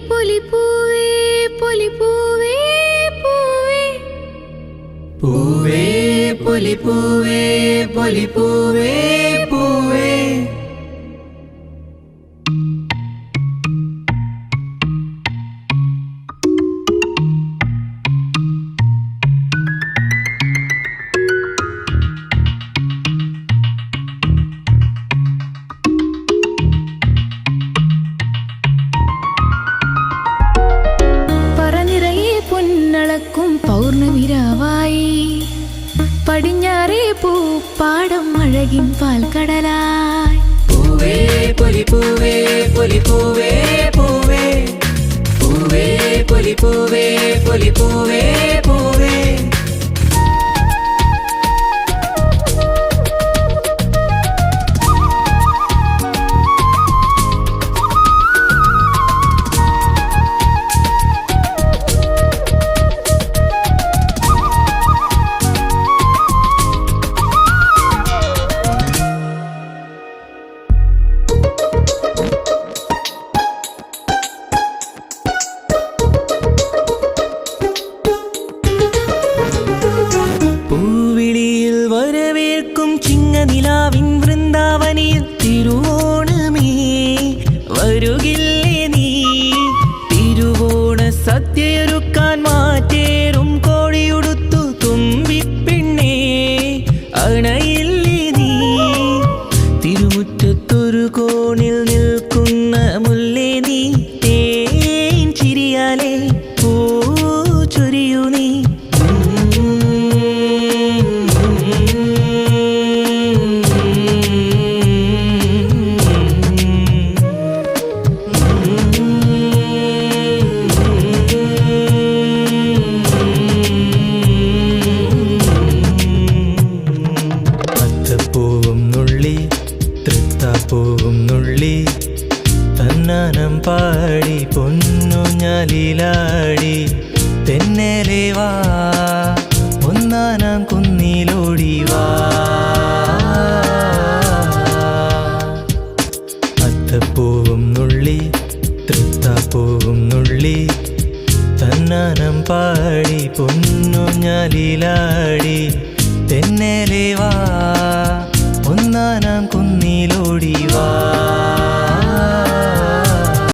പൊലിപ്പൂവേ പൊലിപ്പൂവേ പൂവേ പൂവേ പൊലിപ്പൂവേ പൊലിപ്പൂവേ പൂവേ പൗർണമിരാവായി പടിഞ്ഞാറേ പൂപ്പാടം അഴകിൻ പാൽക്കടലായി പൂവേ പൊലിപ്പൂവേ പൊലിപ്പൂവേ പൂവേ പൂവേ പൊലിപ്പൂവേ പൊലിപ്പൂവേ പൂവേ നിലാവിൻ വൃന്ദാവനിൽ തിരുവോണമേ വരുകില്ലേ നീ തിരുവോണ സദ്യയൊരുക്കാൻ മാറ്റേറും കോഴിയുടുത്തു തുമ്പിപ്പെണ്ണേ അണയില്ലേ നീ തിരുമുറ്റത്തൊരു കോണിൽ നിൽക്കുന്ന മുല്ലേ നീ തേൻ ചിരിയാലേ പൂ ചൊരിയൂ നീ തൃത്താപ്പൂവും നുള്ളി തന്നാനം പാടി പൊന്നുഞ്ഞാലിലാടി തെന്നലെ വാ ഒന്നാനാം കുന്നിലോടി വാ അത്തപ്പൂവും നുള്ളി തൃത്താപ്പൂവും നുള്ളി തന്നാനം പാടി പൊന്നുഞ്ഞാലിലാടി തെന്നലെ വാ ഒന്നാനാം കുന്നിലോടി വാ